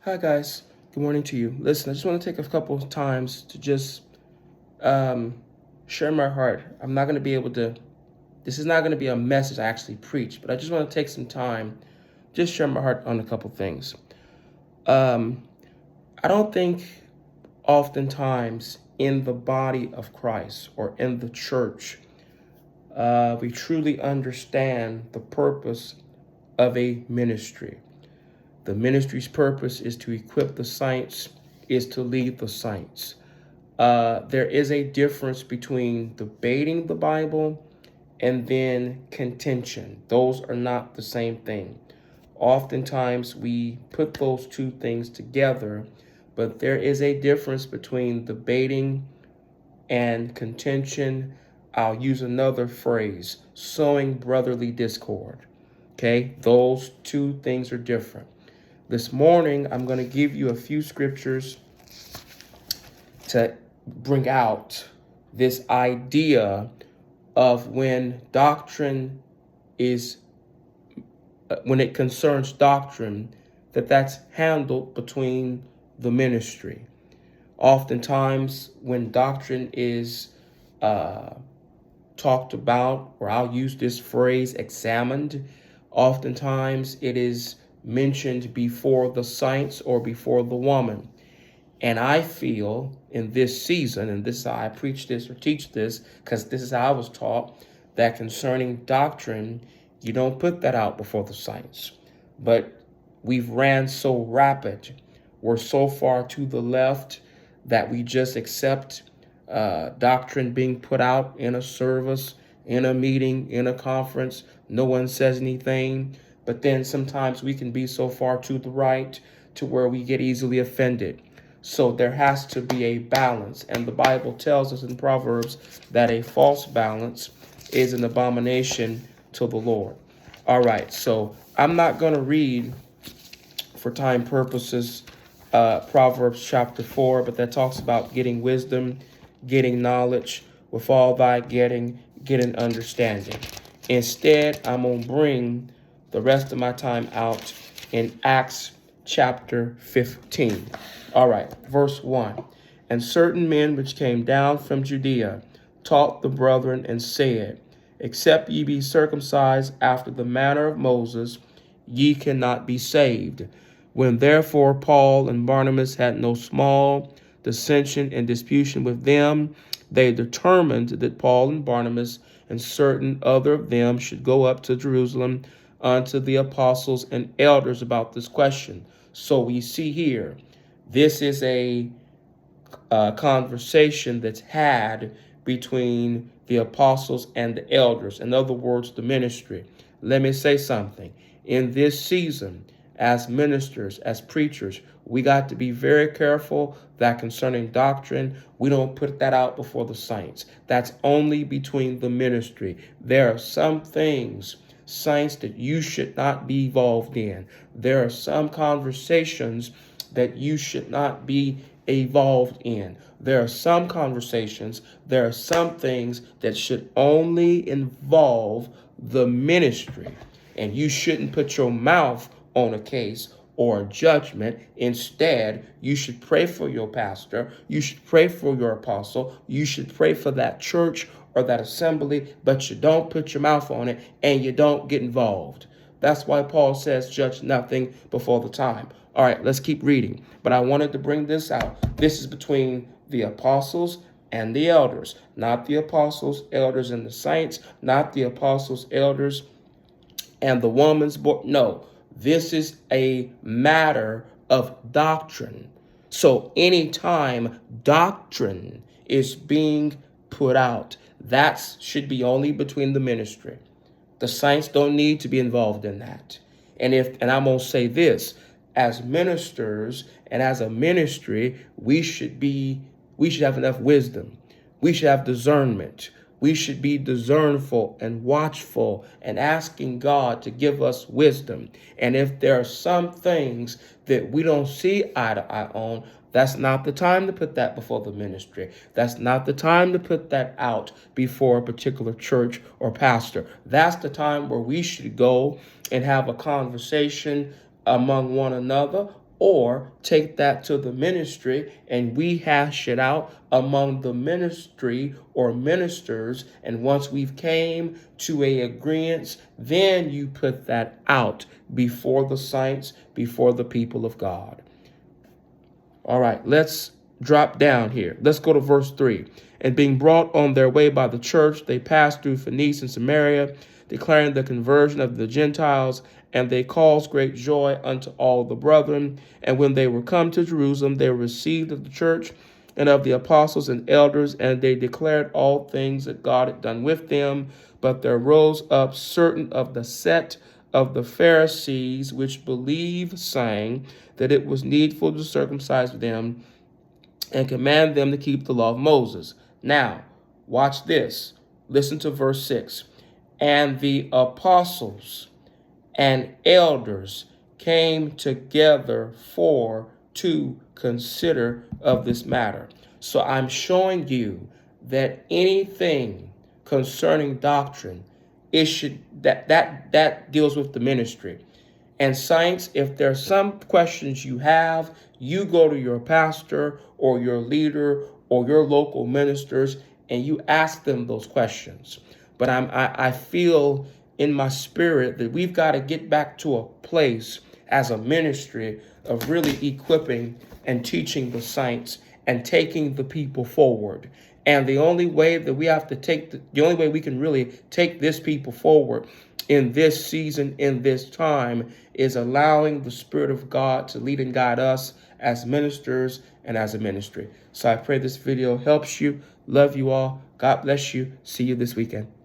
Hi, guys. Good morning to you. Listen, I just want to take a couple of times to just um, share my heart. I'm not going to be able to, this is not going to be a message I actually preach, but I just want to take some time, just share my heart on a couple things. Um, I don't think oftentimes in the body of Christ or in the church, we truly understand the purpose of a ministry. The ministry's purpose is to equip the saints, is to lead the saints. There is a difference between debating the Bible and then contention. Those are not the same thing. Oftentimes we put those two things together, but there is a difference between debating and contention. I'll use another phrase, sowing brotherly discord. Okay, those two things are different. This morning, I'm going to give you a few scriptures to bring out this idea of when it concerns doctrine, that's handled between the ministry. Oftentimes, when doctrine is talked about, or I'll use this phrase, examined, oftentimes it is mentioned before the saints or before the woman. And I feel in this season, and this is how I preach this or teach this, because this is how I was taught, that concerning doctrine, you don't put that out before the saints. But we've ran so rapid, we're so far to the left that we just accept doctrine being put out in a service, in a meeting, in a conference. No one says anything. But then sometimes we can be so far to the right to where we get easily offended. So there has to be a balance. And the Bible tells us in Proverbs that a false balance is an abomination to the Lord. All right, so I'm not going to read, for time purposes, Proverbs chapter 4, but that talks about getting wisdom, getting knowledge, with all thy getting understanding. Instead, I'm going to bring the rest of my time out in Acts chapter 15. All right, verse 1. And certain men which came down from Judea taught the brethren and said, except ye be circumcised after the manner of Moses, ye cannot be saved. When therefore Paul and Barnabas had no small dissension and disputation with them, they determined that Paul and Barnabas and certain other of them should go up to Jerusalem unto the apostles and elders about this question. So we see here, this is a conversation that's had between the apostles and the elders. In other words, the ministry. Let me say something. In this season, as ministers, as preachers, we got to be very careful that concerning doctrine, we don't put that out before the saints. That's only between the ministry. There are some things, saints, that you should not be involved in. There are some conversations that you should not be involved in. There are some conversations, there are some things that should only involve the ministry. And you shouldn't put your mouth on a case or a judgment. Instead, you should pray for your pastor. You should pray for your apostle. You should pray for that church or that assembly, but you don't put your mouth on it and you don't get involved. That's why Paul says, judge nothing before the time. All right, let's keep reading. But I wanted to bring this out. This is between the apostles and the elders, not the apostles, elders, and the saints, not the apostles, elders, and the woman's board. No, this is a matter of doctrine. So anytime doctrine is being put out, that should be only between the ministry. The saints don't need to be involved in that. And I'm going to say this, as ministers and as a ministry, we should have enough wisdom. We should have discernment. We should be discernful and watchful and asking God to give us wisdom. And if there are some things that we don't see eye to eye on, that's not the time to put that before the ministry. That's not the time to put that out before a particular church or pastor. That's the time where we should go and have a conversation among one another, or take that to the ministry and we hash it out among the ministry or ministers. And once we've came to a agreement, then you put that out before the saints, before the people of God. All right, let's drop down here. Let's go to verse 3. And being brought on their way by the church, they passed through Phoenicia and Samaria, declaring the conversion of the Gentiles, and they caused great joy unto all the brethren. And when they were come to Jerusalem, they were received of the church and of the apostles and elders, and they declared all things that God had done with them. But there rose up certain of the sect of the Pharisees which believed, saying that it was needful to circumcise them and command them to keep the law of Moses. Now, watch this. Listen to verse 6. And the apostles and elders came together to consider of this matter. So I'm showing you that anything concerning doctrine, it should that deals with the ministry. And saints, if there's some questions you have, you go to your pastor or your leader or your local ministers and you ask them those questions. But I feel in my spirit that we've got to get back to a place as a ministry of really equipping and teaching the saints and taking the people forward. And the only way that we have to the only way we can really take this people forward in this season, in this time, is allowing the Spirit of God to lead and guide us as ministers and as a ministry. So I pray this video helps you. Love you all. God bless you. See you this weekend.